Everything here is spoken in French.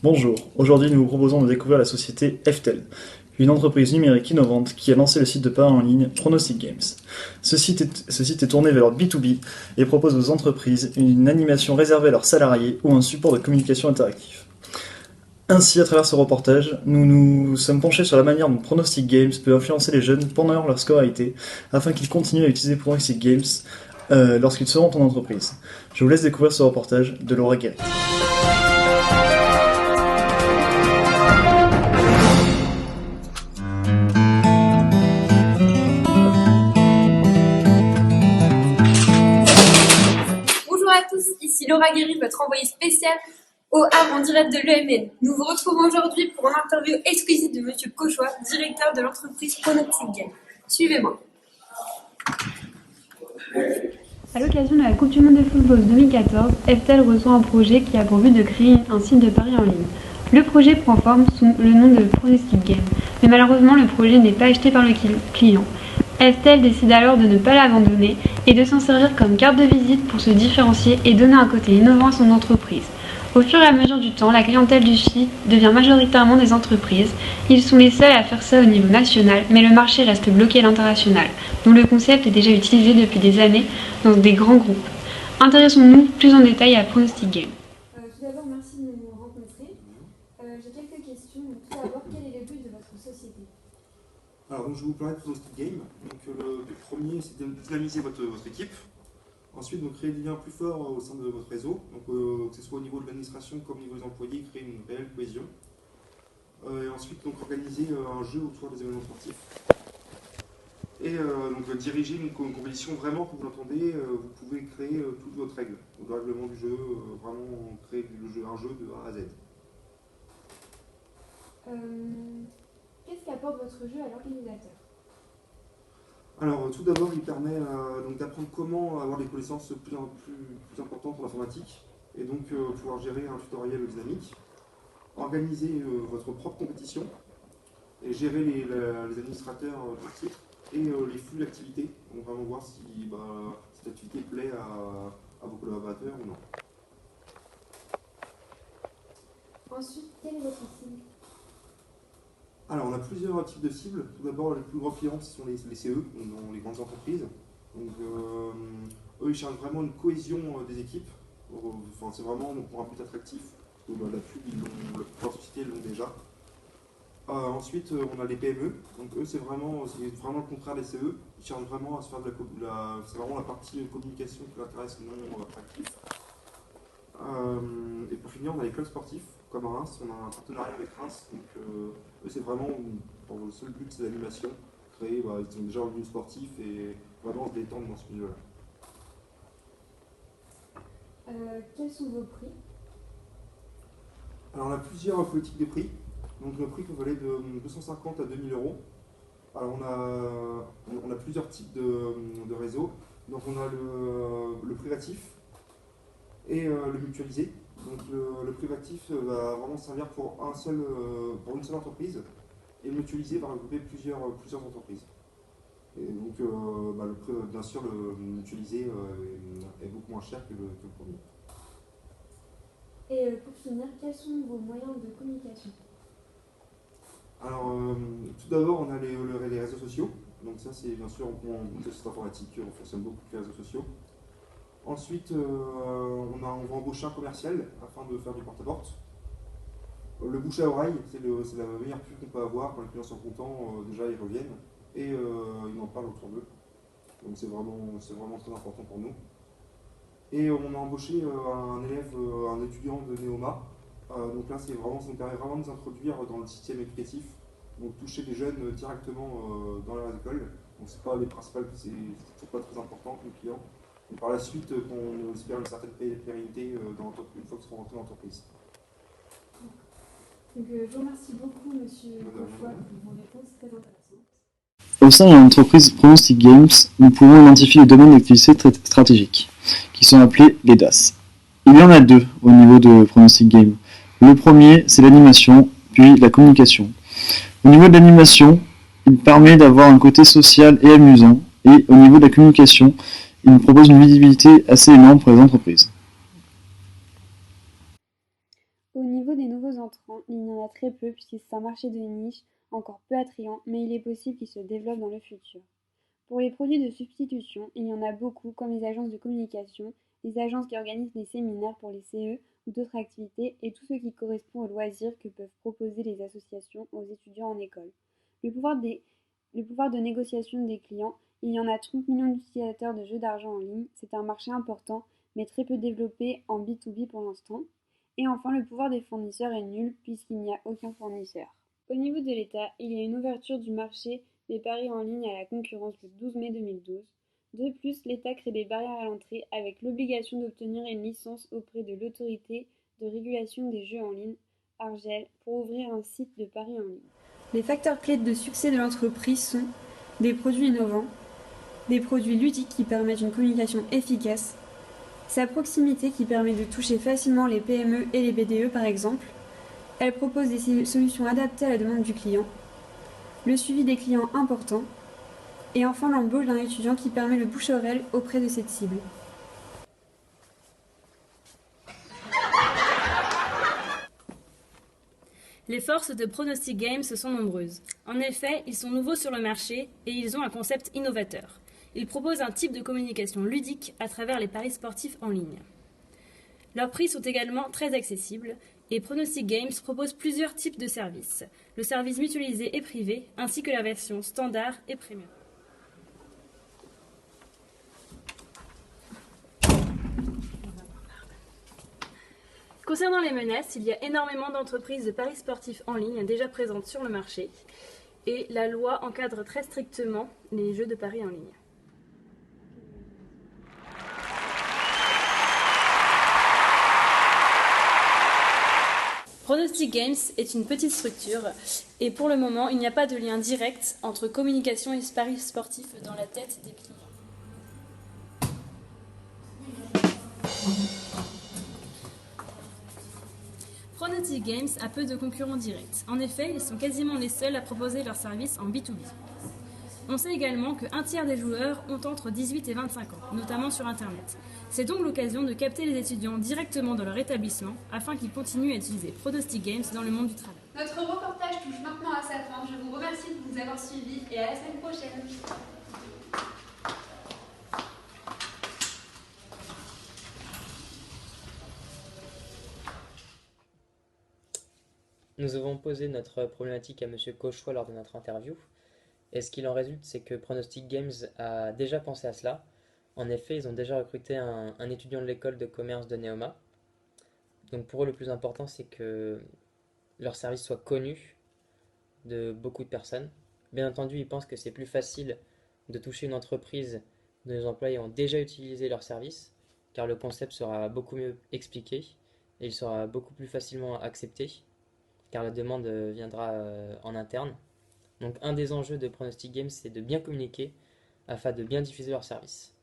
Bonjour, aujourd'hui nous vous proposons de découvrir la société FTEL, une entreprise numérique innovante qui a lancé le site de paris en ligne Pronostic Games. Ce site est tourné vers le B2B et propose aux entreprises une animation réservée à leurs salariés ou un support de communication interactif. Ainsi, à travers ce reportage, nous nous sommes penchés sur la manière dont Pronostic Games peut influencer les jeunes pendant leur scolarité afin qu'ils continuent à utiliser Pronostic Games lorsqu'ils seront en entreprise. Je vous laisse découvrir ce reportage de Laura Guéry. Bonjour à tous, ici Laura Guéry, votre envoyée spéciale au Havre en direct de l'EMN. Nous vous retrouvons aujourd'hui pour une interview exclusive de Monsieur Cauchois, directeur de l'entreprise Pronostic Games. Suivez-moi. À l'occasion de la Coupe du Monde de football 2014, FTEL reçoit un projet qui a pour but de créer un site de paris en ligne. Le projet prend forme sous le nom de Pronostic Game, mais malheureusement le projet n'est pas acheté par le client. FTEL décide alors de ne pas l'abandonner et de s'en servir comme carte de visite pour se différencier et donner un côté innovant à son entreprise. Au fur et à mesure du temps, la clientèle du site devient majoritairement des entreprises. Ils sont les seuls à faire ça au niveau national, mais le marché reste bloqué à l'international, dont le concept est déjà utilisé depuis des années dans des grands groupes. Intéressons-nous plus en détail à Pronostic Game. Tout d'abord, merci de nous rencontrer. J'ai quelques questions. Tout d'abord, quel est le but de votre société? Alors, donc, je vais vous parler de Pronostic Game. Donc, le but premier, c'est de dynamiser votre équipe. Ensuite, donc, créer des liens plus forts au sein de votre réseau, donc, que ce soit au niveau de l'administration comme au niveau des employés, créer une réelle cohésion. Et ensuite, donc, organiser un jeu autour des événements sportifs. Et donc, diriger une compétition vraiment, comme vous l'entendez, vous pouvez créer toutes votre règles, le règlement du jeu, vraiment créer un jeu de A à Z. Qu'est-ce qu'apporte votre jeu à l'organisateur? Alors, tout d'abord, il permet donc d'apprendre comment avoir des connaissances plus importantes en informatique et donc pouvoir gérer un tutoriel dynamique, organiser votre propre compétition et gérer les administrateurs du titre et les flux d'activité. Donc, vraiment voir si cette activité plaît à vos collaborateurs ou non. Ensuite, quel est votre cible? Alors, on a plusieurs types de cibles. Tout d'abord, les plus grands clients, ce sont les CE, donc dans les grandes entreprises. Donc, eux, ils cherchent vraiment une cohésion des équipes. Enfin, c'est vraiment pour un but attractif. Donc, la pub, la plupart des sociétés l'ont déjà. Ensuite, on a les PME. Donc, eux, c'est vraiment le contraire des CE. Ils cherchent vraiment à se faire c'est vraiment la partie communication qui leur intéresse, non attractif. Et pour finir, on a les clubs sportifs, comme à Reims, on a un partenariat avec Reims, donc eux c'est vraiment, pour le seul but c'est l'animation, créer, ils ont déjà un milieu sportif et vraiment se détendre dans ce milieu-là. Quels sont vos prix? Alors on a plusieurs politiques de prix, donc le prix peut aller de 250 à 2000 euros. Alors on a plusieurs types de réseaux, donc on a le privatif et le mutualisé. Donc le privatif va vraiment servir pour une seule entreprise et le mutualisé va regrouper plusieurs entreprises. Et donc bien sûr le mutualisé est beaucoup moins cher que le premier. Et pour finir, quels sont vos moyens de communication? Alors tout d'abord on a les réseaux sociaux. Donc ça c'est bien sûr en société informatique, on fonctionne beaucoup avec les réseaux sociaux. Ensuite, on va embaucher un commercial afin de faire du porte-à-porte. Le bouche à oreille, c'est la meilleure pub qu'on peut avoir. Quand les clients sont contents, déjà ils reviennent et ils en parlent autour d'eux. Donc c'est vraiment très important pour nous. Et on a embauché un étudiant de Neoma. Donc là, ça nous permet vraiment de nous introduire dans le système éducatif. Donc toucher les jeunes directement dans leur école. Donc c'est pas les principales, c'est toujours pas très important comme client. Et par la suite, on espère une certaine pérennité une fois qu'ils seront rentrés dans l'entreprise. Donc, je vous remercie beaucoup, Monsieur Cauchois, pour vos réponses très intéressantes. Au sein de l'entreprise Pronostic Games, nous pouvons identifier les domaines d'activité très stratégiques, qui sont appelés les DAS. Il y en a deux au niveau de Pronostic Games. Le premier, c'est l'animation, puis la communication. Au niveau de l'animation, il permet d'avoir un côté social et amusant, et au niveau de la communication, il propose une visibilité assez énorme pour les entreprises. Au niveau des nouveaux entrants, il y en a très peu puisque c'est un marché de niche encore peu attrayant, mais il est possible qu'il se développe dans le futur. Pour les produits de substitution, il y en a beaucoup comme les agences de communication, les agences qui organisent des séminaires pour les CE ou d'autres activités et tout ce qui correspond aux loisirs que peuvent proposer les associations aux étudiants en école. Le pouvoir de négociation des clients, il y en a 30 millions d'utilisateurs de jeux d'argent en ligne, c'est un marché important mais très peu développé en B2B pour l'instant. Et enfin, le pouvoir des fournisseurs est nul puisqu'il n'y a aucun fournisseur. Au niveau de l'État, il y a une ouverture du marché des paris en ligne à la concurrence le 12 mai 2012. De plus, l'État crée des barrières à l'entrée avec l'obligation d'obtenir une licence auprès de l'autorité de régulation des jeux en ligne, Argel, pour ouvrir un site de paris en ligne. Les facteurs clés de succès de l'entreprise sont des produits innovants, des produits ludiques qui permettent une communication efficace, sa proximité qui permet de toucher facilement les PME et les BDE par exemple. Elle propose des solutions adaptées à la demande du client, le suivi des clients importants, et enfin l'embauche d'un étudiant qui permet le bouche-oreille auprès de cette cible. Les forces de Pronostic Games sont nombreuses. En effet, ils sont nouveaux sur le marché et ils ont un concept innovateur. Ils proposent un type de communication ludique à travers les paris sportifs en ligne. Leurs prix sont également très accessibles et Pronostic Games propose plusieurs types de services. Le service mutualisé et privé ainsi que la version standard et premium. Concernant les menaces, il y a énormément d'entreprises de paris sportifs en ligne déjà présentes sur le marché et la loi encadre très strictement les jeux de paris en ligne. Pronostic Games est une petite structure et pour le moment, il n'y a pas de lien direct entre communication et paris sportifs dans la tête des clients. Pronostic Games a peu de concurrents directs. En effet, ils sont quasiment les seuls à proposer leurs services en B2B. On sait également qu'un tiers des joueurs ont entre 18 et 25 ans, notamment sur Internet. C'est donc l'occasion de capter les étudiants directement dans leur établissement afin qu'ils continuent à utiliser Pronostic Games dans le monde du travail. Notre reportage touche maintenant à sa fin. Je vous remercie de nous avoir suivis et à la semaine prochaine. Nous avons posé notre problématique à Monsieur Cauchois lors de notre interview. Et ce qu'il en résulte, c'est que Pronostic Games a déjà pensé à cela. En effet, ils ont déjà recruté un étudiant de l'école de commerce de Neoma. Donc pour eux, le plus important, c'est que leur service soit connu de beaucoup de personnes. Bien entendu, ils pensent que c'est plus facile de toucher une entreprise dont les employés ont déjà utilisé leur service, car le concept sera beaucoup mieux expliqué et il sera beaucoup plus facilement accepté, car la demande viendra en interne. Donc un des enjeux de Pronostic Games, c'est de bien communiquer afin de bien diffuser leur service.